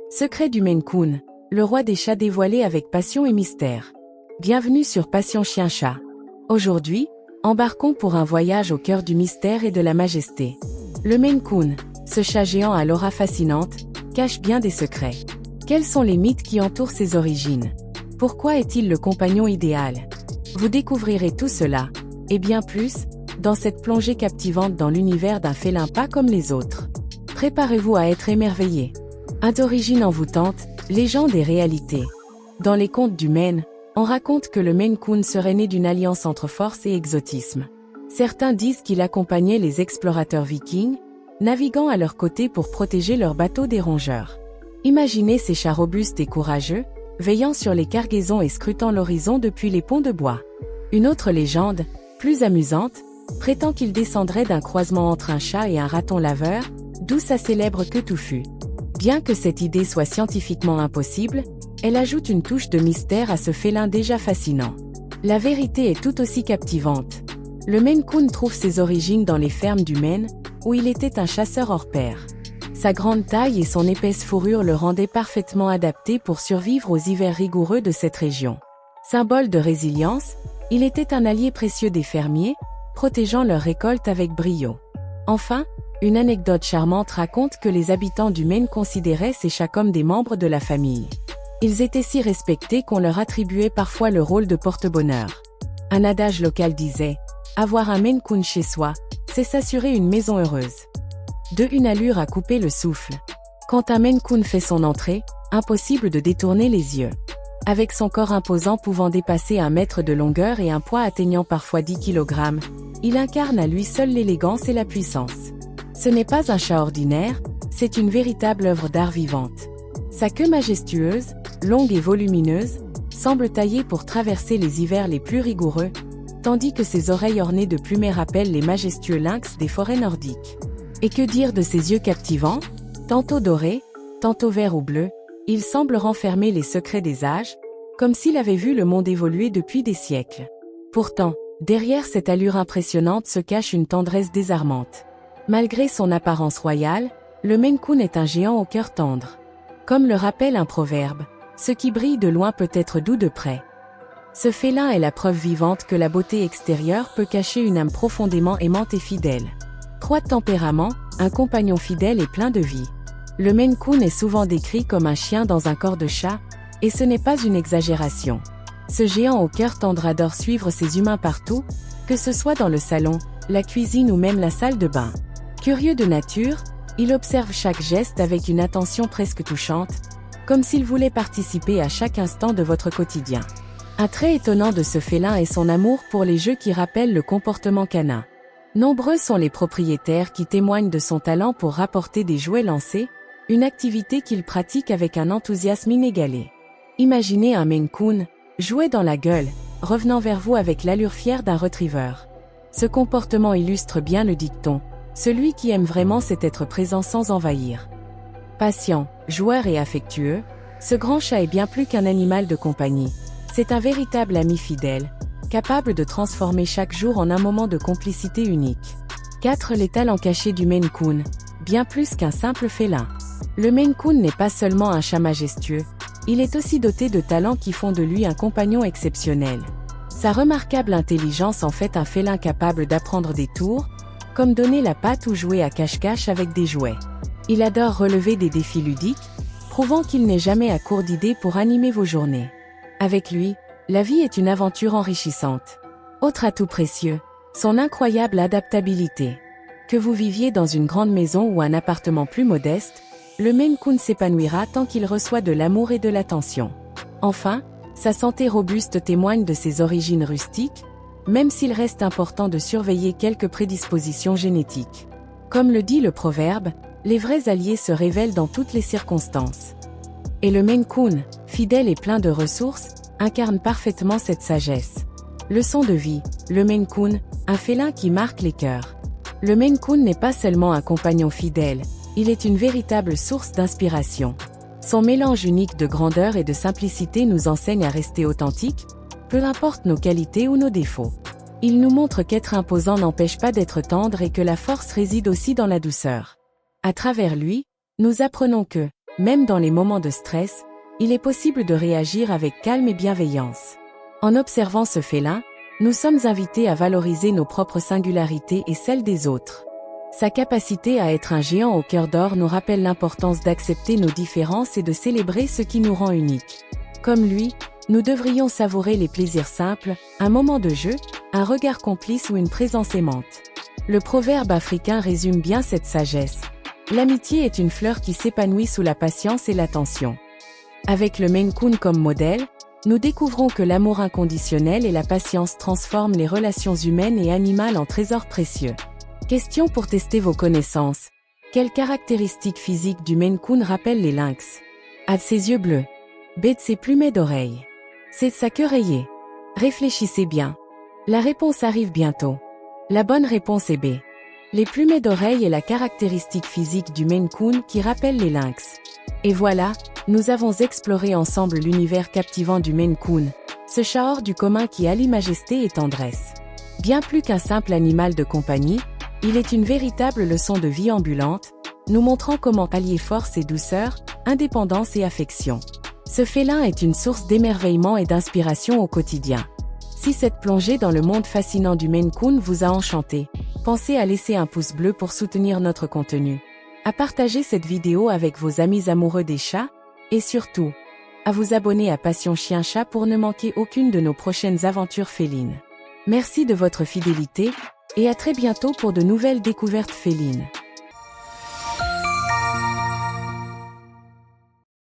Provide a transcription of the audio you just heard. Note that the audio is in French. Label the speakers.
Speaker 1: Secret du Maine Coon, le roi des chats dévoilé avec passion et mystère. Bienvenue sur Passion Chien-Chat. Aujourd'hui, embarquons pour un voyage au cœur du mystère et de la majesté. Le Maine Coon, ce chat géant à l'aura fascinante, cache bien des secrets. Quels sont les mythes qui entourent ses origines? Pourquoi est-il le compagnon idéal? Vous découvrirez tout cela, et bien plus, dans cette plongée captivante dans l'univers d'un félin pas comme les autres. Préparez-vous à être émerveillé. D'origine envoûtante, légende et réalité. Dans les contes du Maine, on raconte que le Maine Coon serait né d'une alliance entre force et exotisme. Certains disent qu'il accompagnait les explorateurs vikings, naviguant à leur côté pour protéger leurs bateaux des rongeurs. Imaginez ces chats robustes et courageux, veillant sur les cargaisons et scrutant l'horizon depuis les ponts de bois. Une autre légende, plus amusante, prétend qu'il descendrait d'un croisement entre un chat et un raton laveur, d'où sa célèbre queue touffue. Bien que cette idée soit scientifiquement impossible, elle ajoute une touche de mystère à ce félin déjà fascinant. La vérité est tout aussi captivante. Le Maine Coon trouve ses origines dans les fermes du Maine, où il était un chasseur hors pair. Sa grande taille et son épaisse fourrure le rendaient parfaitement adapté pour survivre aux hivers rigoureux de cette région. Symbole de résilience, il était un allié précieux des fermiers, protégeant leurs récoltes avec brio. Enfin, une anecdote charmante raconte que les habitants du Maine considéraient ces chats comme des membres de la famille. Ils étaient si respectés qu'on leur attribuait parfois le rôle de porte-bonheur. Un adage local disait « Avoir un Maine Coon chez soi, c'est s'assurer une maison heureuse ». Une allure à couper le souffle. Quand un Maine Coon fait son entrée, impossible de détourner les yeux. Avec son corps imposant pouvant dépasser 1 mètre de longueur et un poids atteignant parfois 10 kg, il incarne à lui seul l'élégance et la puissance. Ce n'est pas un chat ordinaire, c'est une véritable œuvre d'art vivante. Sa queue majestueuse, longue et volumineuse, semble taillée pour traverser les hivers les plus rigoureux, tandis que ses oreilles ornées de plumets rappellent les majestueux lynx des forêts nordiques. Et que dire de ses yeux captivants? Tantôt dorés, tantôt verts ou bleus, il semble renfermer les secrets des âges, comme s'il avait vu le monde évoluer depuis des siècles. Pourtant, derrière cette allure impressionnante se cache une tendresse désarmante. Malgré son apparence royale, le Maine Coon est un géant au cœur tendre. Comme le rappelle un proverbe, ce qui brille de loin peut être doux de près. Ce félin est la preuve vivante que la beauté extérieure peut cacher une âme profondément aimante et fidèle. 3 de tempérament, un compagnon fidèle et plein de vie. Le Maine Coon est souvent décrit comme un chien dans un corps de chat, et ce n'est pas une exagération. Ce géant au cœur tendre adore suivre ses humains partout, que ce soit dans le salon, la cuisine ou même la salle de bain. Curieux de nature, il observe chaque geste avec une attention presque touchante, comme s'il voulait participer à chaque instant de votre quotidien. Un trait étonnant de ce félin est son amour pour les jeux qui rappellent le comportement canin. Nombreux sont les propriétaires qui témoignent de son talent pour rapporter des jouets lancés, une activité qu'il pratique avec un enthousiasme inégalé. Imaginez un Maine Coon, jouet dans la gueule, revenant vers vous avec l'allure fière d'un retriever. Ce comportement illustre bien le dicton. Celui qui aime vraiment sait être présent sans envahir. Patient, joueur et affectueux, ce grand chat est bien plus qu'un animal de compagnie. C'est un véritable ami fidèle, capable de transformer chaque jour en un moment de complicité unique. 4 Les talents cachés du Maine Coon, bien plus qu'un simple félin. Le Maine Coon n'est pas seulement un chat majestueux, il est aussi doté de talents qui font de lui un compagnon exceptionnel. Sa remarquable intelligence en fait un félin capable d'apprendre des tours, comme donner la patte ou jouer à cache-cache avec des jouets. Il adore relever des défis ludiques, prouvant qu'il n'est jamais à court d'idées pour animer vos journées. Avec lui, la vie est une aventure enrichissante. Autre atout précieux, son incroyable adaptabilité. Que vous viviez dans une grande maison ou un appartement plus modeste, le Maine Coon s'épanouira tant qu'il reçoit de l'amour et de l'attention. Enfin, sa santé robuste témoigne de ses origines rustiques, même s'il reste important de surveiller quelques prédispositions génétiques. Comme le dit le proverbe, les vrais alliés se révèlent dans toutes les circonstances. Et le Maine Coon, fidèle et plein de ressources, incarne parfaitement cette sagesse. Leçon de vie, le Maine Coon, un félin qui marque les cœurs. Le Maine Coon n'est pas seulement un compagnon fidèle, il est une véritable source d'inspiration. Son mélange unique de grandeur et de simplicité nous enseigne à rester authentiques, peu importe nos qualités ou nos défauts. Il nous montre qu'être imposant n'empêche pas d'être tendre et que la force réside aussi dans la douceur. À travers lui, nous apprenons que Même dans les moments de stress, il est possible de réagir avec calme et bienveillance. En observant ce félin, nous sommes invités à valoriser nos propres singularités et celles des autres. Sa capacité à être un géant au cœur d'or nous rappelle l'importance d'accepter nos différences et de célébrer ce qui nous rend uniques. Comme lui, nous devrions savourer les plaisirs simples, un moment de jeu, un regard complice ou une présence aimante. Le proverbe africain résume bien cette sagesse. L'amitié est une fleur qui s'épanouit sous la patience et l'attention. Avec le Maine Coon comme modèle, nous découvrons que l'amour inconditionnel et la patience transforment les relations humaines et animales en trésors précieux. Question pour tester vos connaissances. Quelles caractéristiques physiques du Maine Coon rappellent les lynx? A de ses yeux bleus. B de ses plumets d'oreilles. C de sa queue rayée. Réfléchissez bien. La réponse arrive bientôt. La bonne réponse est B. Les plumets d'oreilles est la caractéristique physique du Maine Coon qui rappelle les lynx. Et voilà, nous avons exploré ensemble l'univers captivant du Maine Coon, ce chat hors du commun qui allie majesté et tendresse. Bien plus qu'un simple animal de compagnie, il est une véritable leçon de vie ambulante, nous montrant comment allier force et douceur, indépendance et affection. Ce félin est une source d'émerveillement et d'inspiration au quotidien. Si cette plongée dans le monde fascinant du Maine Coon vous a enchanté, pensez à laisser un pouce bleu pour soutenir notre contenu, à partager cette vidéo avec vos amis amoureux des chats, et surtout, à vous abonner à Passion Chien Chat pour ne manquer aucune de nos prochaines aventures félines. Merci de votre fidélité, et à très bientôt pour de nouvelles découvertes félines.